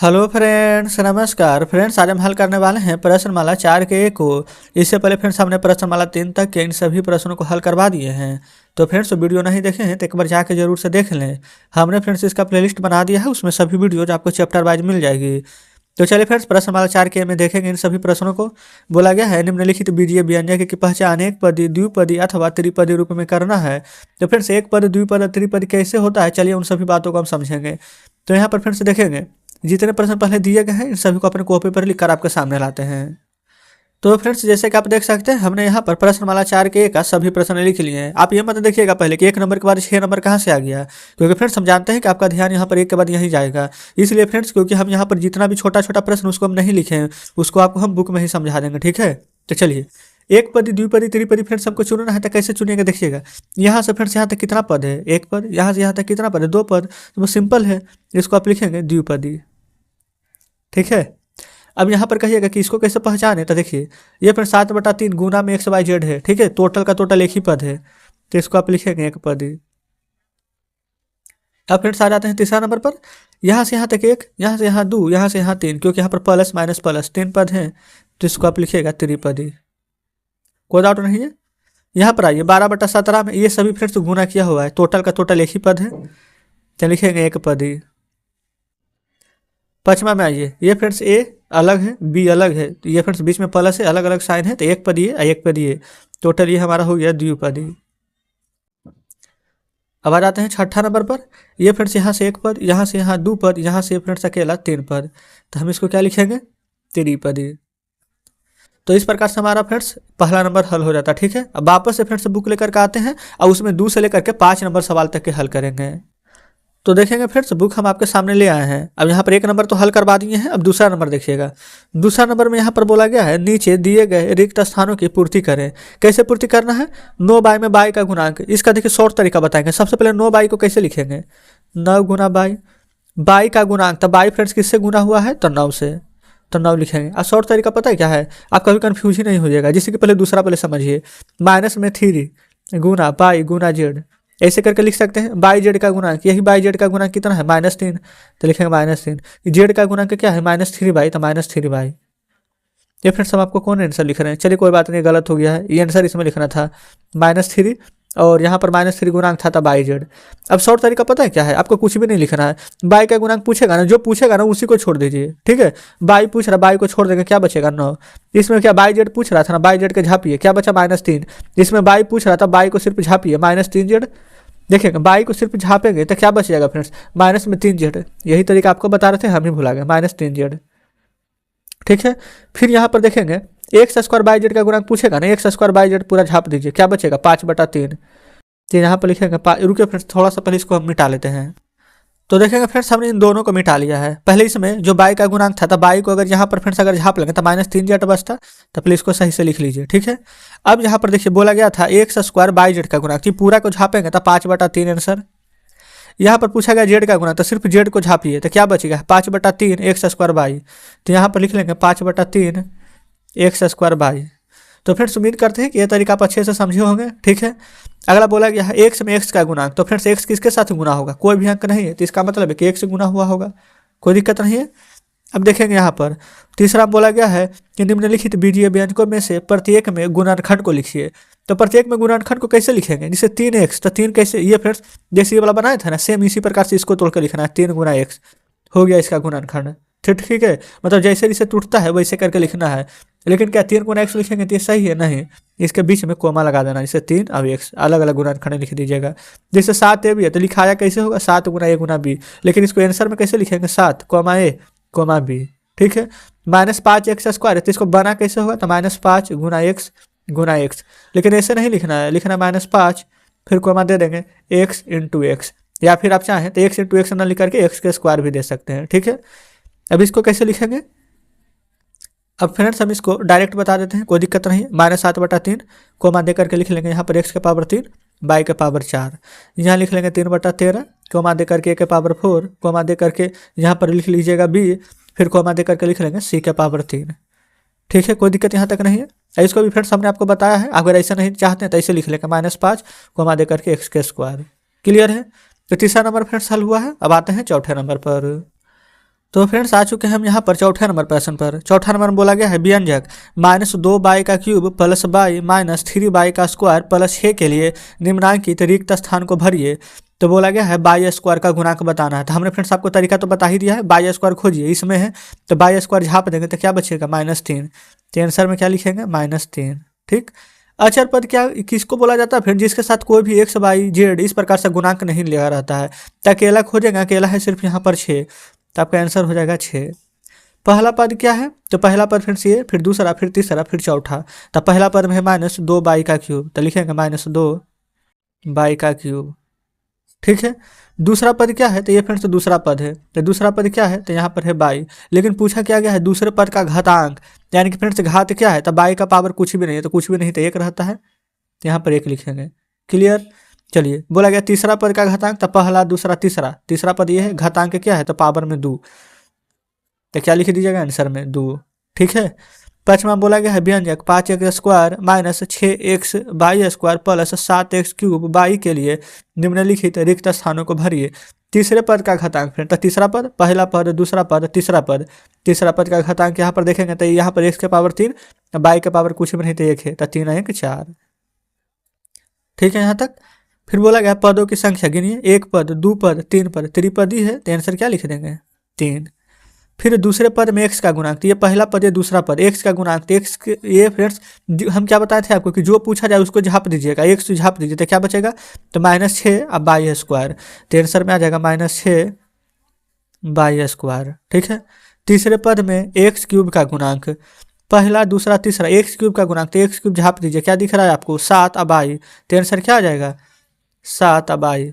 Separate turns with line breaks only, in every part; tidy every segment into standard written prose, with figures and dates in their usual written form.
Hello friends, नमस्कार friends. आज हम हल करने वाले हैं प्रश्नमाला 4 के को। इससे पहले फ्रेंड्स हमने प्रश्नमाला 3 तक के इन सभी प्रश्नों को हल करवा दिए हैं। तो फ्रेंड्स वीडियो नहीं देखे हैं तो एक बार जाके जरूर से देख लें। हमने फ्रेंड्स इसका प्लेलिस्ट बना दिया है, उसमें सभी वीडियोज आपको चैप्टर वाइज मिल जाएगी। तो चलिए फ्रेंड्स प्रश्नमाला 4 के में देखेंगे इन सभी प्रश्नों को। बोला गया है निम्नलिखित बीजीय व्यंजक की पहचान एक पदी, द्विपदी अथवा त्रिपदी रूप में करना है। तो फ्रेंड्स एक पद, द्विपद, त्रिपदी कैसे होता है, चलिए उन सभी बातों को हम समझेंगे। तो यहाँ पर फ्रेंड्स देखेंगे जितने प्रश्न पहले दिए गए हैं इन सभी को अपने कॉपी पर लिखकर आपके सामने लाते हैं। तो फ्रेंड्स जैसे कि आप देख सकते हैं हमने यहाँ पर प्रश्नमाला 4 के का सभी प्रश्न लिख लिए हैं। आप ये मत देखिएगा पहले कि 1 नंबर के बाद 6 नंबर कहाँ से आ गया, क्योंकि फ्रेंड्स हम जानते हैं कि आपका ध्यान यहाँ पर एक के बाद यहीं जाएगा। इसलिए फ्रेंड्स क्योंकि हम यहाँ पर जितना भी छोटा छोटा प्रश्न उसको हम नहीं लिखे हैं, उसको आपको हम बुक में ही समझा देंगे, ठीक है। तो चलिए एक पदी, द्विपदी, त्रिपदी फ्रेंड्स हमको चुनना है तो कैसे चुनिएगा देखिएगा। यहाँ से फ्रेंड्स यहाँ तक कितना पद है, एक पद। यहाँ से यहाँ तक कितना पद है, 2 पद। तो वो सिंपल है, इसको आप लिखेंगे द्विपदी, ठीक है। अब यहाँ पर कहिएगा कि इसको कैसे पहचाने, तो देखिए ये फिर 7/3 गुना में XYZ है, ठीक है। टोटल का टोटल एक ही पद है, तो इसको आप लिखेंगे एक पदी। अब फ्रेंड्स आ जाते हैं तीसरा नंबर पर। यहाँ से यहाँ तक 1, यहाँ से यहाँ 2, यहाँ से यहाँ 3, क्योंकि यहाँ पर प्लस माइनस प्लस 3 पद हैं, तो इसको आप लिखिएगा त्रिपदी। कोई डाउट नहीं है। यहाँ पर आइए 12/17 में ये सभी फ्रेंड्स गुना किया हुआ है, टोटल का टोटल एक ही पद है, तो लिखेंगे एक पदी। पचमा में आइए, ये फ्रेंड्स ए अलग है, बी अलग है, तो ये फ्रेंड्स बीच में प्लस है, अलग अलग साइन है, तो एक पदी है, एक पदी है, टोटल ये हमारा हो गया द्विपदी। अब आ जाते हैं छठा नंबर पर। ये फ्रेंड्स यहाँ से एक पद, यहाँ से यहाँ 2 पद, यहाँ से फ्रेंड्स अकेला 3 पद, तो हम इसको क्या लिखेंगे, त्रिपदी। तो इस प्रकार से हमारा फ्रेंड्स पहला नंबर हल हो जाता है, ठीक है। अब वापस से फ्रेंड्स बुक लेकर के आते हैं और उसमें 2 से लेकर के 5 नंबर सवाल तक के हल करेंगे। तो देखेंगे फ्रेंड्स बुक हम आपके सामने ले आए हैं। अब यहाँ पर 1 नंबर तो हल करवा दिए हैं, अब दूसरा नंबर देखिएगा। दूसरा नंबर में यहाँ पर बोला गया है नीचे दिए गए रिक्त स्थानों की पूर्ति करें। कैसे पूर्ति करना है, 9 बाई में बाई का गुणांक। इसका देखिए शॉर्ट तरीका बताएंगे। सबसे पहले 9 बाई को कैसे लिखेंगे, 9 गुना बाई, बाई का गुणांक, तो बाई फ्रेंड्स किससे गुना हुआ है, तो 9 से, तो 9 लिखेंगे। और शॉर्ट तरीका पता है क्या है, आप कभी कन्फ्यूज ही नहीं हो जाएगा। जिससे कि पहले दूसरा पहले समझिए, माइनस में 3 गुना बाई गुना जेड, ऐसे करके लिख सकते हैं। बाई जेड का गुणांक, यही बाई जेड का गुणांक कितना है, -3, तो लिखेंगे -3। जेड का गुणांक क्या है, -3 बाई, तो -3 बाई। ये फ्रेंड्स हम आपको कौन आंसर लिख रहे हैं, चलिए कोई बात नहीं, गलत हो गया है। ये आंसर इसमें लिखना था -3 और यहाँ पर -3 गुणांक था, तो बाई जेड। अब शॉर्ट तरीका पता है क्या है, आपको कुछ भी नहीं लिखना है। बाई का गुणांक पूछेगा ना, जो पूछेगा ना उसी को छोड़ दीजिए, ठीक है। बाई पूछ रहा, बाई को छोड़ देंगे, क्या बचेगा 9। इसमें क्या बाई जेड पूछ रहा था ना, बाई जेड के झापिए, क्या बचा -3। इसमें बाई पूछ रहा था, बाई को सिर्फ झापिए, -3 जेड। देखिएगा बाई को सिर्फ झापेंगे तो क्या बच जाएगा फ्रेंड्स, माइनस में 3 जेड। यही तरीका आपको बता रहे थे, हम ही भुला गए, -3 जेड, ठीक है। फिर यहाँ पर देखेंगे x² बाई जेड का गुणांक पूछेगा ना, x² बाई जेड पूरा झाप दीजिए, क्या बचेगा 5/3। तो यहाँ पर लिखेंगे रुकिए फ्रेंड्स, थोड़ा सा पहले इसको हम मिटा लेते हैं। तो देखेंगे फ्रेंड्स हमने इन दोनों को मिटा लिया है। पहले इसमें जो बाई का गुणांक था, तो बाई को अगर यहाँ पर फ्रेंड्स अगर झाप लेंगे तो -3 जेड बचता, तो प्लीज इसको सही से लिख लीजिए, ठीक है। अब यहाँ पर देखिए बोला गया था x² बाई जेड का गुणांक, पूरा को झापेंगे तो 5/3 आंसर। यहाँ पर पूछा गया जेड का गुणांक, तो सिर्फ जेड को झापिए, तो क्या बचेगा 5/3 x² बाई, तो यहाँ पर लिख लेंगे 5/3 x² बाई। तो फ्रेंड्स उम्मीद करते हैं कि ये तरीका आप अच्छे से समझे होंगे, ठीक है। अगला बोला गया है x में x का गुणांक, तो फ्रेंड्स x किसके साथ गुना होगा, कोई भी अंक नहीं है, तो इसका मतलब है कि 1 से गुना हुआ होगा, कोई दिक्कत नहीं है। अब देखेंगे यहाँ पर तीसरा बोला गया है कि निम्नलिखित बीजीय व्यंजकों में से प्रत्येक में गुणनखंड को लिखिए। तो प्रत्येक में गुणनखंड को कैसे लिखेंगे, जैसे 3x, तो 3 कैसे, ये फ्रेंड्स जैसे ये वाला बनाया था ना, सेम इसी प्रकार से इसको तोड़ कर लिखना है, 3 गुना x हो गया इसका गुणनखंड, ठीक है। मतलब जैसे जैसे टूटता है वैसे करके लिखना है। लेकिन क्या 3 गुना x लिखेंगे तो ये सही है, नहीं, इसके बीच में कोमा लगा देना, जैसे 3 और x अलग अलग गुणनखंड लिख दीजिएगा। जैसे 7a भी है तो लिखाया कैसे होगा, 7 गुना a गुना b, लेकिन इसको आंसर में कैसे लिखेंगे, 7 a b, ठीक है। -5x² है तो इसको बना कैसे होगा, तो -5 गुना x, लेकिन ऐसे नहीं लिखना है, लिखना -5 फिर कोमा दे देंगे x इंटू x, या फिर आप चाहें तो x इंटू x ना लिख करके x के स्क्वायर भी दे सकते हैं, ठीक है। अब इसको कैसे लिखेंगे, अब फ्रेंड्स हम इसको डायरेक्ट बता देते हैं, कोई दिक्कत नहीं है। -7/3 कोमा दे करके लिख लेंगे यहाँ पर x के पावर 3 बाई के पावर 4, यहाँ लिख लेंगे 3/13 कोमा दे करके a के पावर 4 कोमा दे करके यहाँ पर लिख लीजिएगा b, फिर कोमा दे करके लिख लेंगे c के पावर 3, ठीक है। कोई दिक्कत यहाँ तक नहीं है। इसको भी फ्रेंड्स हमने आपको बताया है, अगर ऐसा नहीं चाहते हैं तो ऐसे लिख लेंगे -5 कोमा दे करके x के स्क्वायर, क्लियर है। तो तीसरा नंबर फ्रेंड्स हल हुआ है। अब आते हैं चौथे नंबर पर। तो फ्रेंड्स आ चुके हैं हम यहाँ पर चौथे नंबर प्रश्न पर। चौथा नंबर में बोला गया है व्यंजक -2y का क्यूब प्लस y -3y का स्क्वायर प्लस 6 के लिए निम्नांकित रिक्त स्थान को भरिए। तो बोला गया है बाई स्क्वायर का गुणांक बताना है। तो हमने फ्रेंड्स आपको तरीका तो बता ही दिया है, बाई स्क्वायर खोजिए, इसमें है तो बाई स्क्वायर झाप देंगे तो क्या बचेगा -3। तो आंसर में क्या लिखेंगे -3। ठीक, अचर पद क्या किसको बोला जाता है? फिर जिसके साथ कोई भी एक्स वाई जेड इस प्रकार से गुणांक नहीं लिया रहता है। तो अकेला खोजेंगे, अकेला है सिर्फ यहाँ पर 6, तो आपका आंसर हो जाएगा 6। पहला पद क्या है? तो पहला पद फ्रेंड्स ये, फिर दूसरा, फिर तीसरा, फिर चौथा। तो पहला पद में है -2y का क्यूब, तो लिखेंगे -2y का क्यूब। ठीक है, दूसरा पद क्या है? तो ये फ्रेंड्स दूसरा पद है। तो दूसरा पद क्या है? तो यहाँ पर है बाई। लेकिन पूछा क्या गया है? दूसरे पद का घातांक, यानी कि फ्रेंड्स घात क्या है? तो बाई का पावर कुछ भी नहीं है, तो कुछ भी नहीं तो 1 रहता है, तो यहाँ पर 1 लिखेंगे। क्लियर? चलिए, बोला गया तीसरा पद का घातांक, तो पहला, दूसरा, तीसरा। तीसरा पद ये है, घातांक क्या है? तो पावर में 2, तो क्या लिख दीजिएगा आंसर में 2। ठीक है, पांचवा बोला गया है व्यंजक 5x square -6x y square plus 7x cube by के लिए निम्नलिखित रिक्त स्थानों को भरिए। तीसरे पद का घातांक, फिर तो तीसरा पद, पहला पद, दूसरा पद, तीसरा पद। तीसरा पद का घातांक यहाँ पर देखेंगे तो यहाँ पर x के पावर 3, बाई के पावर कुछ भी नहीं तो 1 है, तो 3 1 4। ठीक है यहाँ तक। फिर बोला गया पदों की संख्या गिनिए, 1 पद, 2 पद, 3 पद, त्रिपदी है, तो आंसर क्या लिख देंगे? 3। फिर दूसरे पद में x का गुणांक, तो ये पहला पद, ये दूसरा पद, x का गुणांक, तो x ये फ्रेंड्स हम क्या बताए थे आपको कि जो पूछा जाए उसको झाप दीजिएगा, x झाप दीजिए, तो क्या बचेगा? तो -6 अब बाई स्क्वायर, तो आंसर में आ जाएगा -6 बाई स्क्वायर। ठीक है, तीसरे पद में x क्यूब का गुणांक, पहला, दूसरा, तीसरा, x क्यूब का गुणांक, तो x क्यूब झाप दीजिए, क्या दिख रहा है आपको? 7 अब आई, तो आंसर क्या आ जाएगा? 7 अब आई।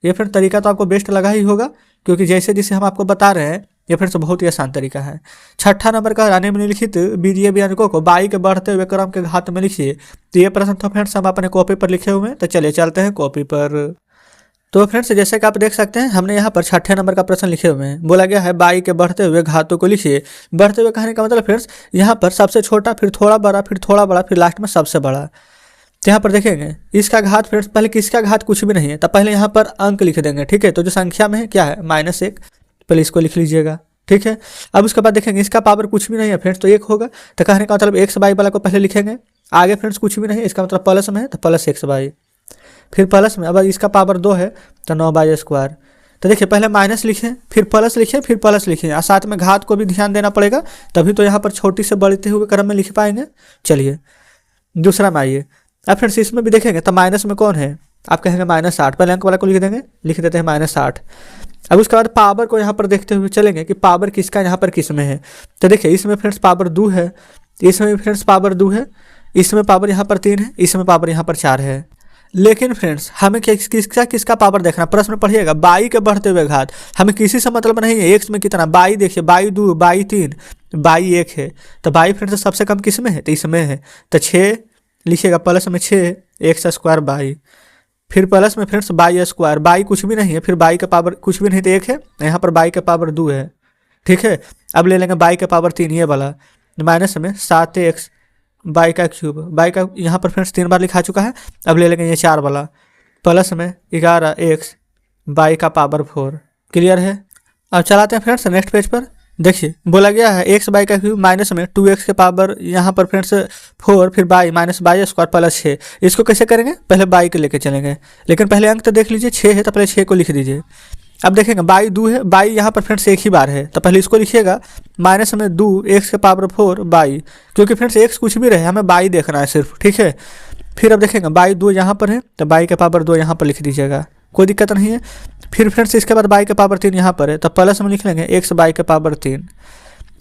ये फिर तरीका तो आपको बेस्ट लगा ही होगा, क्योंकि जैसे जैसे हम आपको बता रहे हैं ये फिर से बहुत ही आसान तरीका है। छठा नंबर का निम्नलिखित बीजीय व्यंजकों को बाई के बढ़ते हुए क्रम के घात में लिखिए। तो ये प्रश्न तो फ्रेंड्स हम अपने कॉपी पर लिखे हुए हैं, तो चलिए चलते हैं कॉपी पर। तो फ्रेंड्स जैसे कि आप देख सकते हैं हमने यहाँ पर छठे नंबर का प्रश्न लिखे हुए हैं। बोला गया है बाई के बढ़ते हुए घातों को लिखिए। बढ़ते हुए कहने का मतलब फ्रेंड्स यहाँ पर सबसे छोटा, फिर थोड़ा बड़ा, फिर थोड़ा बड़ा, फिर लास्ट में सबसे बड़ा। तो यहाँ पर देखेंगे इसका घात फ्रेंड्स, पहले किसका घात कुछ भी नहीं है, तो पहले यहाँ पर अंक लिख देंगे। ठीक है, तो जो संख्या में है क्या है? -1, पहले इसको लिख लीजिएगा। ठीक है, अब उसके बाद देखेंगे इसका पावर कुछ भी नहीं है फ्रेंड्स, तो 1 होगा, तो कहने का मतलब x बाई वाला को पहले लिखेंगे। आगे फ्रेंड्स कुछ भी नहीं है, इसका मतलब प्लस में है, तो प्लस x बाई, फिर प्लस में, अब इसका पावर 2 है तो 9 बाई स्क्वायर। तो देखिए पहले माइनस लिखें, फिर प्लस लिखें, फिर प्लस लिखें, और साथ में घात को भी ध्यान देना पड़ेगा, तभी तो यहाँ पर छोटी से बढ़ते हुए क्रम में लिख पाएंगे। चलिए दूसरा में आइए। अब फ्रेंड्स इसमें भी देखेंगे तो माइनस में कौन है? आप कहेंगे -8, पहले अंक वाला को लिख देंगे, लिख देते हैं -8। अब उसके बाद पावर को यहाँ पर देखते हुए चलेंगे कि पावर किसका यहाँ पर किस में है। तो देखिए इसमें फ्रेंड्स पावर 2 है, इसमें भी फ्रेंड्स पावर 2 है, इसमें पावर यहाँ पर 3 है, इसमें पावर यहाँ पर 4 है। लेकिन फ्रेंड्स हमें किसका पावर देखना, प्रश्न पढ़िएगा बाई के बढ़ते हुए घात, हमें किसी से मतलब नहीं है एक्स में कितना। बाई देखिए, बाई 2, बाई 3, बाई 1 है, तो बाई फ्रेंड्स सबसे कम किस में है? तो इसमें है, तो 6 लिखिएगा, प्लस में 6 x स्क्वायर बाई, फिर प्लस में फ्रेंड्स बाई स्क्वायर, बाई कुछ भी नहीं है, फिर बाई का पावर कुछ भी नहीं तो 1 है, यहाँ पर बाई का पावर 2 है। ठीक है, अब ले लेंगे बाई का पावर 3, ये वाला, माइनस में 7x बाई का क्यूब, बाई का यहाँ पर फ्रेंड्स 3 बार लिखा चुका है, अब ले लेंगे ये 4 वाला, प्लस में 11x बाई का पावर 4। क्लियर है? अब चलाते हैं फ्रेंड्स नेक्स्ट पेज पर। देखिए बोला गया है x बाई का क्यूब माइनस में 2x के पावर यहाँ पर फ्रेंड्स 4, फिर by minus by square plus 6। इसको कैसे करेंगे? पहले बाई के लेके चलेंगे, लेकिन पहले अंक तो देख लीजिए, 6 है तो पहले 6 को लिख दीजिए। अब देखेंगे बाई 2 है, बाई यहाँ पर फ्रेंड्स 1 ही बार है, तो पहले इसको लिखिएगा, माइनस में 2 x के पावर 4 बाई, क्योंकि फ्रेंड्स x कुछ भी रहे हमें बाई देखना है सिर्फ। ठीक है, फिर अब देखेंगे बाई 2 यहाँ पर है, तो बाई के पावर 2 यहाँ पर लिख दीजिएगा, कोई दिक्कत नहीं है। फिर फ्रेंड्स इसके बाद बाई के पावर 3 यहाँ पर है, तो प्लस में लिख लेंगे x बाई के पावर 3।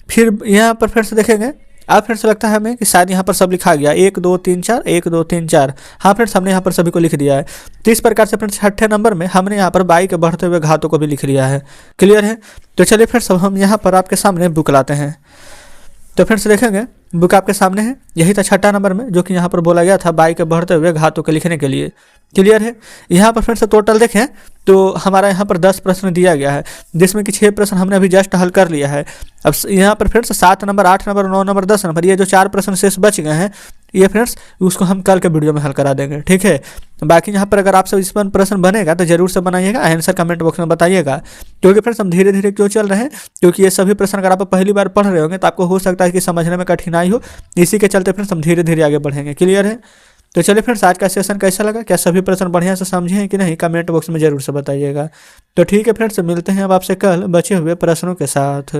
फिर यहाँ पर फ्रेंड्स देखेंगे, अब फ्रेंड्स लगता है हमें कि शायद यहाँ पर सब लिखा गया, 1 2 3 4, 1 2 3 4। हाँ फ्रेंड्स हमने यहाँ पर सभी को लिख दिया है। तो इस प्रकार से फ्रेंड्स छठे नंबर में हमने यहाँ पर बाई के बढ़ते हुए घातों को भी लिख लिया है। क्लियर है? तो चलिए फ्रेंड्स अब हम यहाँ पर आपके सामने बुक लाते हैं। तो फ्रेंड्स देखेंगे बुक आपके सामने है। यही था छठा नंबर में, जो कि यहाँ पर बोला गया था बाई के बढ़ते हुए घातों के लिखने के लिए। क्लियर है। यहाँ पर फ्रेंड्स टोटल देखें तो हमारा यहाँ पर 10 प्रश्न दिया गया है, जिसमें कि 6 प्रश्न हमने अभी जस्ट हल कर लिया है। अब यहाँ पर friends 7 number, 8 number, 9 number, 10 number, ये जो 4 प्रश्न शेष बच गए हैं, ये फ्रेंड्स उसको हम कल के वीडियो में हल करा देंगे। ठीक है। बाकी यहाँ पर अगर आपसे इस पर प्रश्न बनेगा तो जरूर से बनाइएगा, आंसर कमेंट बॉक्स में बताइएगा। क्योंकि फ्रेंड्स हम धीरे धीरे क्यों चल रहे हैं, क्योंकि ये सभी प्रश्न अगर आप पहली बार पढ़ रहे होंगे तो आपको हो सकता है कि समझने में कठिनाई हो, इसी के चलते फ्रेंड्स हम धीरे धीरे आगे बढ़ेंगे। क्लियर है। तो चलिए फ्रेंड्स, आज का सेशन कैसा लगा, क्या सभी प्रश्न बढ़िया से समझे हैं कि नहीं, कमेंट बॉक्स में जरूर से बताइएगा। तो ठीक है फ्रेंड्स, मिलते हैं अब आपसे कल बचे हुए प्रश्नों के साथ।